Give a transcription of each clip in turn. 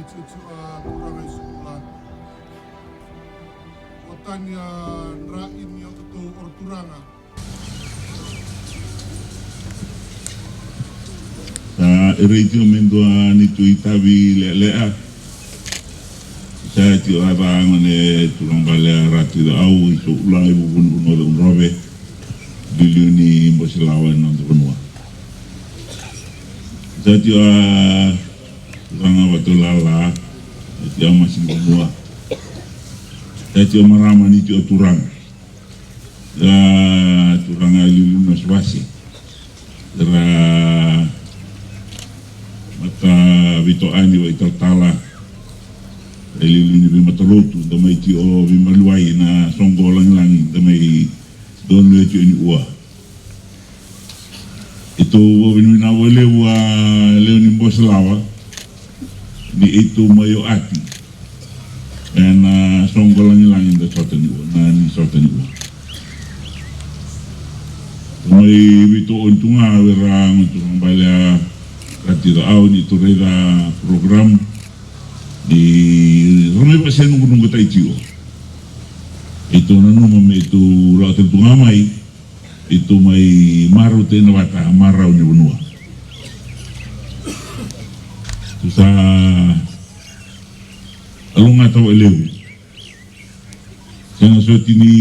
Turaga Isulan. Otanya rain yang itu or Turaga. Reitio mendoa ni tu itavi lea. Saya tio abang ne turang bale Ratu au isu ulai bubun uno robe diliuni bosilawan non benua. Saya tio turang batulala tio masih benua. Saya tio marama ni tio turang. Turang alilu naswasi. Mata vito ani wa itatala elilu ni bimatalotu damai ti o bimaluai na songgo lang damai dono ti ni ua itu winina wale wa leoni boslawa ni itu mayo ati na songgo lang da sota ni ua na ni sota ni ua damai vito ontunga wera nguntung balea Kati au ni Turaga program di Vakasenuqanuqa taitio. Itu nanu mame itu Ratu tungamai itu mai maru te na wata marau ni benua. Tu sa alunga tau eleu. Sana so tini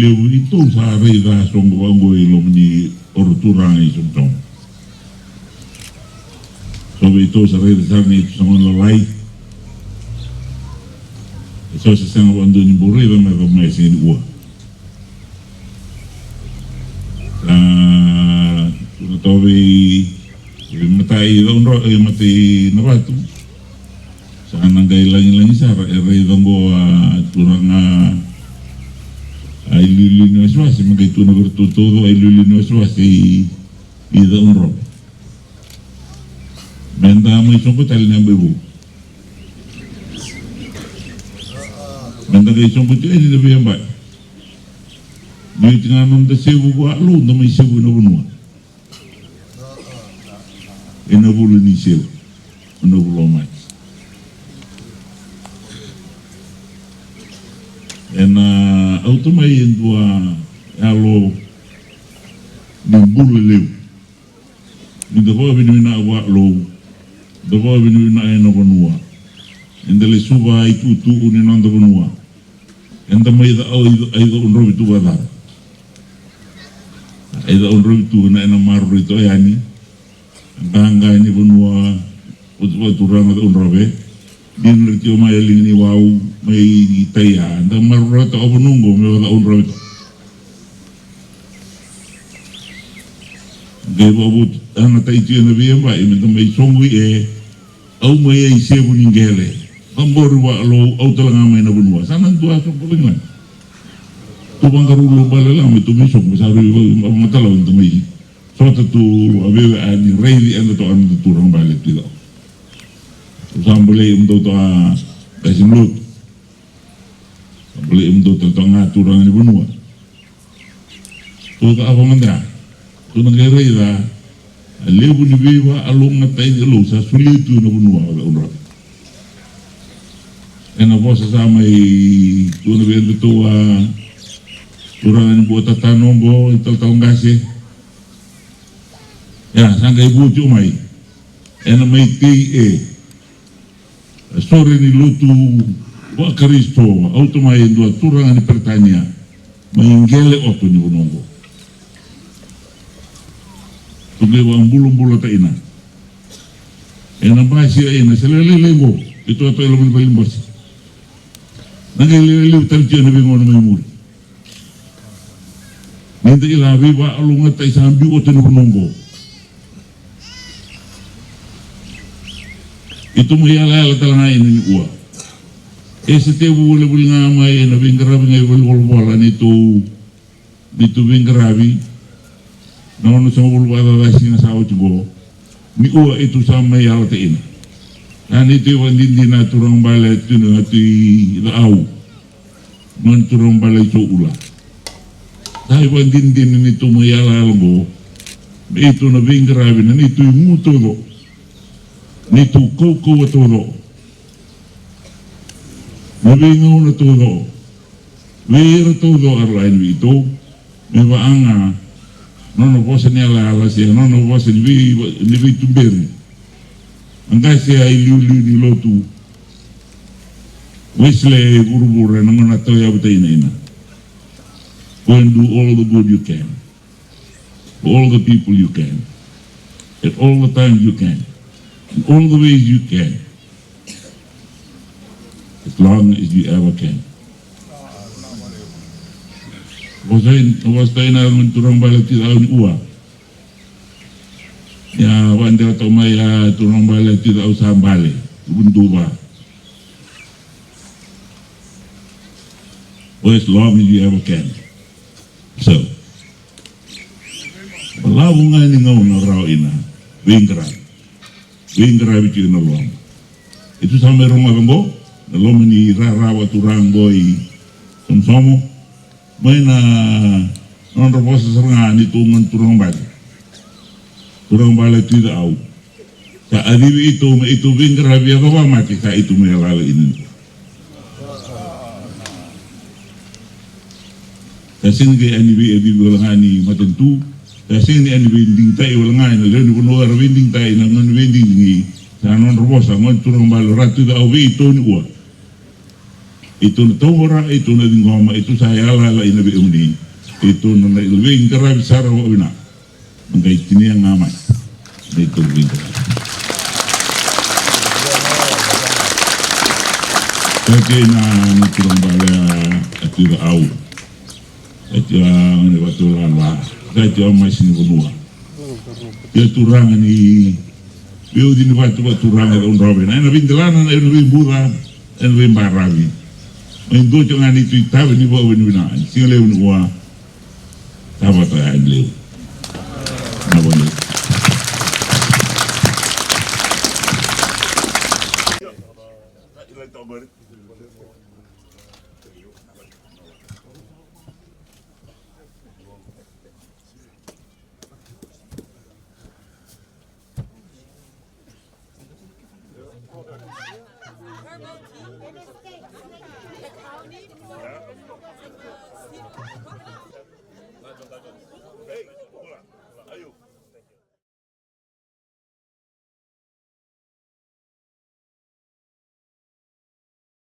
leu itu sa reida songgo anggo ilo ni orturang i sontong. Sobre itu saya rasa ni sama lalai. So saya wandu ni buri dan mereka masih ni uah. Tuna tahu matai orang mati nabatu. Saya nanggai lagi saya rai tanggo turang ailu ni waswas makai tuna bertutur ailu ni waswas i orang. Menda mai sompo tali na bebu. Menda kai sompo tu ni lebih ambai. Ni tengah nom de sebu gua lu na mai sebu na bunua. Ena bulu ni sebu. Ena bulu mai. Ena automai endua alo ni bulu leu. Ni depo binuna wa lo. Doko binu na eno benua. Endele suba itu uni nanda benua. Enda mai da aido unro itu bada. Aido unro itu na ena maru itu yani. Bangga ini benua utwa turang da unro be. Din ritio mai lingni wau mai taya. Enda maru rata obunungo me da unro itu. Gebo but ana taitio na biamba imenta mai songui au mai ai sebu ningele amboru wa lo au talanga mai na bunua sanan tua so polingan tu bangkaru lo balala me tu misok misaru matala untuk mai so tu abe ani reidi anda to an turang balik tidak sambele untuk to kasimlut sambele untuk to ngaturang ni bunua tu ka apa mandra tu negara ida lebu ni biwa alung ngatai lo sa sulitu na bunua ala unra ena bosa sama i tu na bian tu turang ni buat tatanongo itu taung gase ya sangga ibu cumai ena mai ti sore ni lutu wa Kristo automai dua turang ni pertania maingele otu ni bunongo tuge wang bulu ta ina ena basi ena selele lego itu atau elemen paling bos nangai lele terjun na bingon mai mul ninta ila biba alunga ta isambi o tenu nongo itu muyala talanga ini ua setiap boleh ngamai na bingarabi ngai bolbolan itu bingarabi nono sama bulu ada sini sawo juga ni ua itu sama ya alta ini dan itu wandindina turang balai tu nanti lau man turang balai soula tapi wandindin itu mayala algo itu na bingarabi na itu muto do itu koko todo Nabingaw na todo. Wira todo arlain ito. May waanga. Nono posa niya lala siya. Nono posa ni tumberi. Ang kasi ay liu-liu ni lotu. Wisle buru-buru na mga natoya batay na ina. Go and do all the good you can. For all the people you can. At all the times you can. In all the ways you can. As long as you ever can. Was tayo na ng turang balat Taveuni uwa. Ya, wanda to maya turang balat Taveuni sa bale. Ubuntu ba. For as long as you ever can. So, Malabu nga ni ngaw na raw ina, wingra bici na luang. Itu sa merong magambo, na lom ni rarawa turang boy, Somosomo, may na non-robosa sarang ni tungan turang bali tidak au. Sa adiwi itu wingra biya ka ba mati sa itu may alawa inin. Kasi nga anibi wala nga ni matentu. Kasi ni anibi ding tayo wala nga na lalo kuno arwinding tayo na nganwinding ni sa non robosa ngon turang balo ratu da obi ito ni uwa. Ito na tawara, ito na dingoma, ito sa yalala inabi umni. Ito na nailwing karabi sara wa wina. Mangkay tiniyang ngamay. Ito wing karabi. Kasi na turang balo at yung au. At yung watulala, at yung may sinipunua. Yung turangan ni, yung dinibat turangan ng Robin. Ay nabindilanan, ay nabimbuda, ay nabimbarabi. May doon yung nga nito yung Taveuni ni Bawa Winaan. Singalew ni Uwa, tabat ay ang lew.